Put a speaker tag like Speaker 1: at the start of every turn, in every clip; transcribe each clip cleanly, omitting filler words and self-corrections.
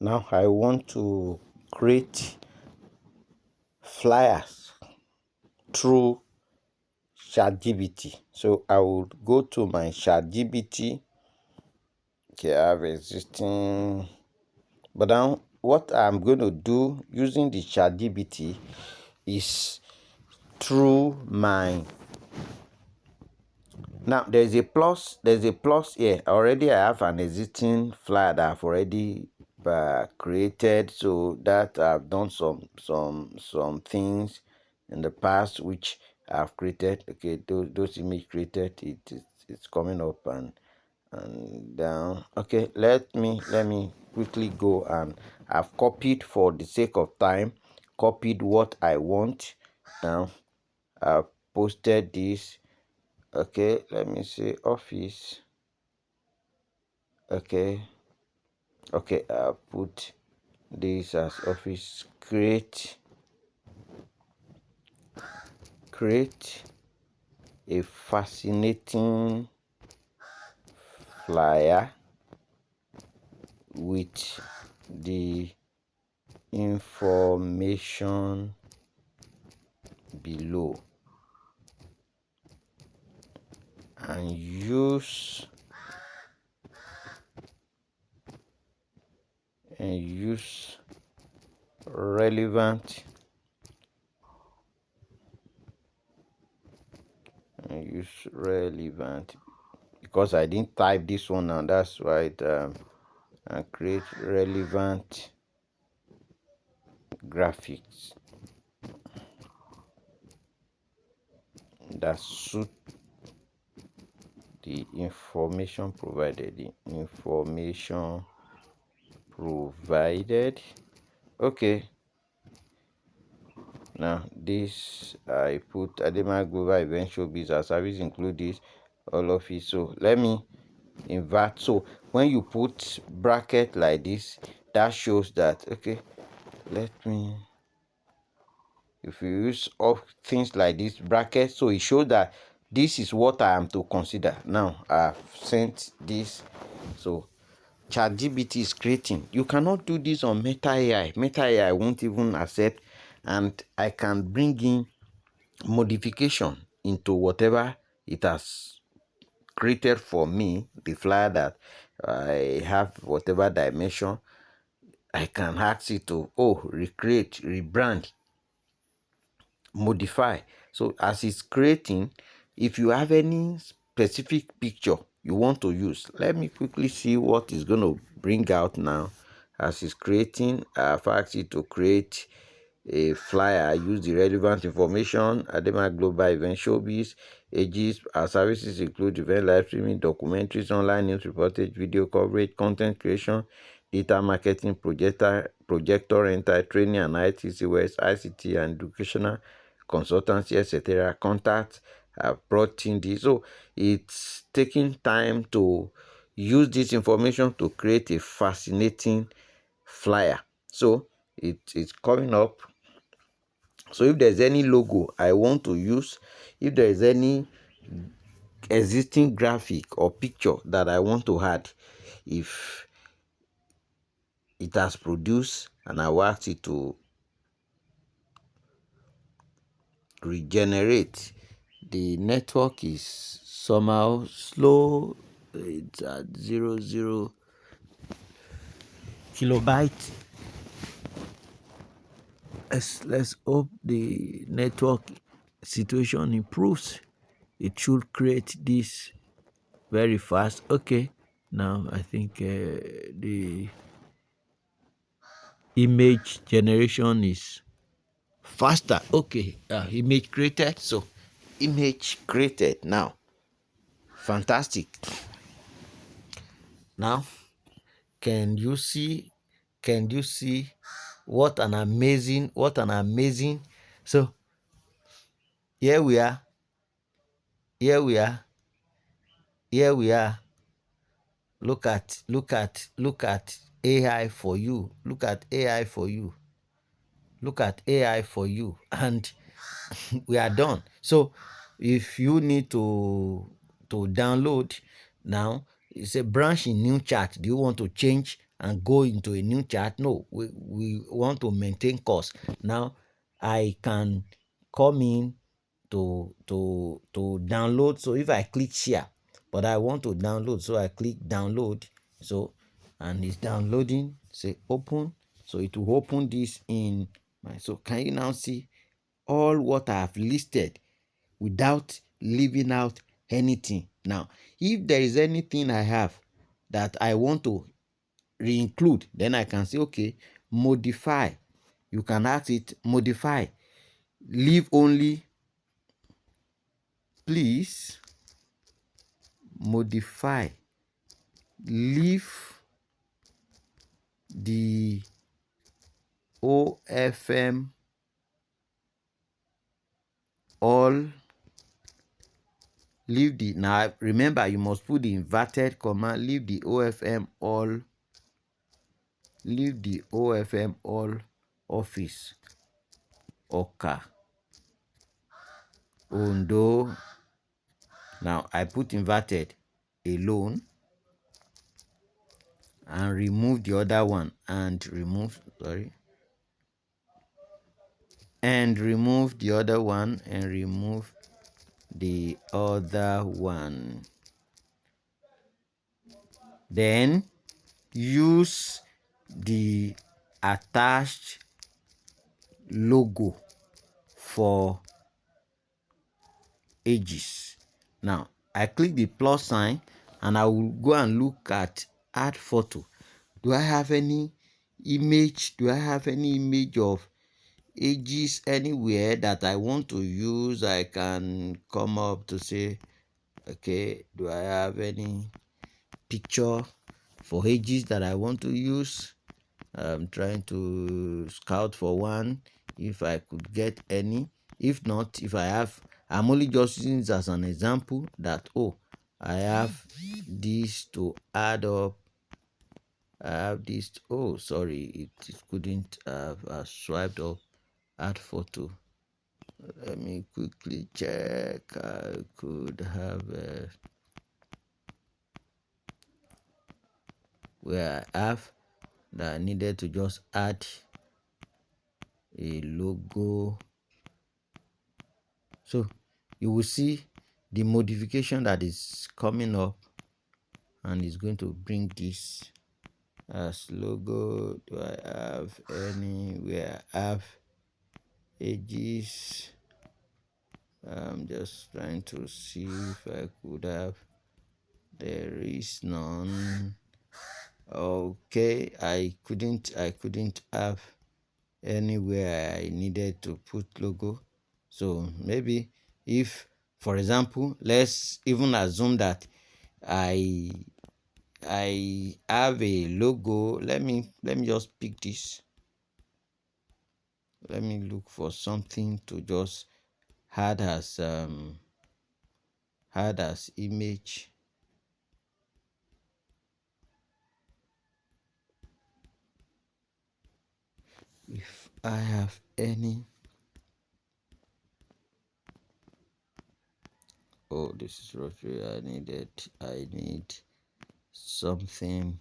Speaker 1: Now I want to create flyers through ChatGPT. So I will go to my ChatGPT. Okay, I have existing, but now what I'm going to do using the ChatGPT is through my, now there's a plus here. Already I have an existing flyer that I've already created, so that I've done some things in the past which I've created. Okay, those image created, it's coming up and down. Okay, let me quickly go, and I've copied, for the sake of time, copied what I want. Now I've posted this. Okay, let me see, office. Okay, I'll put this as office. Create a fascinating flyer with the information below, and use relevant because I didn't type this one now, that's why and create relevant graphics that suit the information provided. Okay, now this I put Adema Global Event Showbiz as service include this, all of it. So let me invert. So when you put bracket like this, that shows that, okay, let me, if you use all things like this bracket, so it shows that this is what I am to consider. Now I've sent this, so ChatGPT is creating. You cannot do this on Meta AI. Meta AI won't even accept, and I can bring in modification into whatever it has created for me, the flyer that I have, whatever dimension. I can ask it to, recreate, rebrand, modify. So as it's creating, if you have any specific picture you want to use, let me quickly see what is going to bring out now. As it's creating, I've asked it to create a flyer. Use the relevant information. Adema Global Event Showbiz. Ages. Our services include event live streaming, documentaries, online news reportage, video coverage, content creation, data marketing, projector rental, training and ITC West, ICT and educational consultancy, etc. Contact have brought in this. So it's taking time to use this information to create a fascinating flyer. So it's coming up. So if there's any logo I want to use, if there is any existing graphic or picture that I want to add, if it has produced and I want it to regenerate, the network is somehow slow. It's at 0 kilobyte. Let's hope the network situation improves. It should create this very fast. Okay, now I think the image generation is faster. Okay, image created. So image created now. Fantastic. Now can you see what an amazing so here we are here we are here we are. Look at AI for you. Look at AI for you. Look at AI for you. And we are done. So if you need to download now, it's a branch in new chat. Do you want to change and go into a new chat. No, we want to maintain course. Now I can come in to download. So if I click share, but I want to download, so I click download. So, and it's downloading, say open. So it will open this in my, so can you now see all what I have listed without leaving out anything? Now if there is anything I have that I want to re-include, then I can say okay, modify. You can ask it, modify, leave only, please modify, leave the OFM all, leave the, now remember you must put the inverted comma, leave the OFM all, leave the OFM all office Oka Ondo. Now I put inverted alone and remove the other one, and remove, sorry, and remove the other one, and remove the other one. Then use the attached logo for ages. Now I click the plus sign and I will go and look at add photo. Do I have any image? Do I have any image of ages anywhere that I want to use? I can come up to say, okay, do I have any picture for ages that I want to use? I'm trying to scout for one, if I could get any. If not, if I have, I'm only just using this as an example that, oh, I have this to add up. I have this, oh sorry, it couldn't have swiped up add photo. Let me quickly check. I could have where I have that I needed to just add a logo. So you will see the modification that is coming up, and it's going to bring this as logo. Do I have anywhere? I have ages. I'm just trying to see if I could have. There is none. Okay, I couldn't have anywhere I needed to put logo. So maybe if, for example, let's even assume that I have a logo. Let me just pick this. Let me look for something to just add as image. If I have any, oh, this is rotary. I need something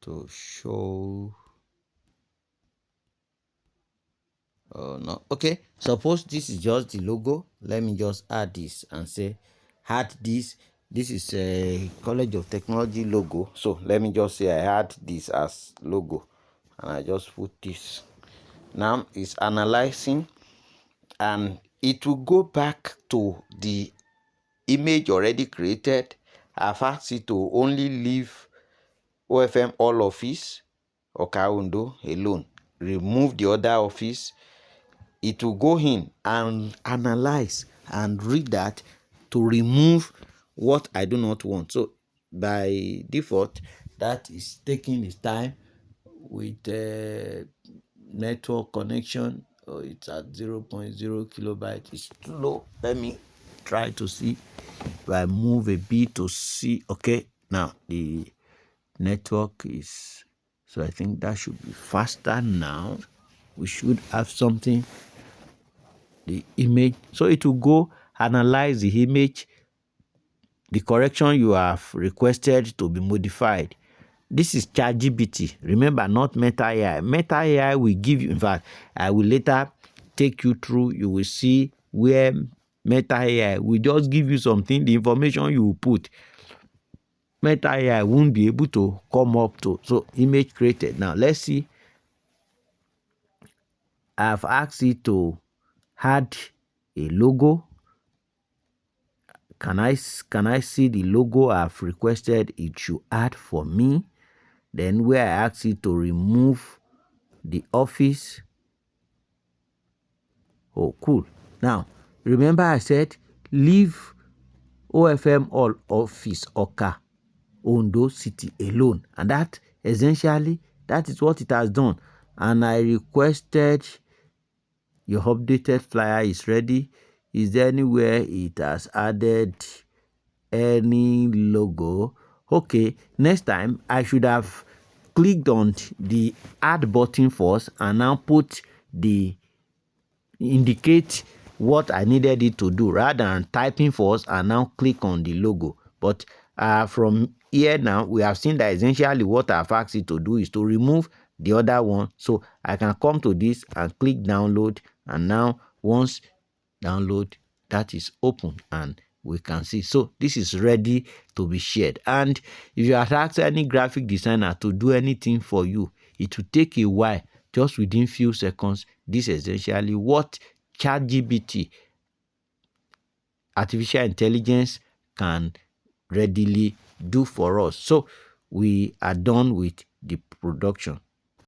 Speaker 1: to show. Oh no, okay, suppose this is just the logo. Let me just add this and say add this. This is a College of Technology logo, so let me just say I add this as logo, and I just put this. Now it's analyzing, and it will go back to the image already created. I've asked it to only leave OFM all office or Kaundo alone, remove the other office. It will go in and analyze and read that to remove what I do not want. So by default, that is taking its time with network connection. Oh, it's at 0.0 kilobyte. It's too low. Let me try to see if I move a bit to see. Okay, now the network is, so I think that should be faster now. We should have something the image. So it will go analyze the image, the correction you have requested to be modified. This is ChatGPT. Remember, not Meta AI. Meta AI will give you, in fact, I will later take you through, you will see where Meta AI will just give you something, the information you will put. Meta AI won't be able to come up to. So image created. Now let's see. I've asked it to add a logo. Can I see the logo I've requested it should add for me? Then where I ask it to remove the office. Oh, cool. Now, remember I said leave OFM all office Oka, Ondo City alone. And that essentially, that is what it has done. And I requested your updated flyer is ready. Is there anywhere it has added any logo? Okay, next time I should have clicked on the add button first and now put the indicate what I needed it to do rather than typing first and now click on the logo. But from here now, we have seen that essentially what I've asked it to do is to remove the other one. So I can come to this and click download, and now once download, that is open and we can see. So this is ready to be shared. And if you have asked any graphic designer to do anything for you, it will take a while. Just within few seconds, this is essentially what ChatGPT, artificial intelligence, can readily do for us. So we are done with the production.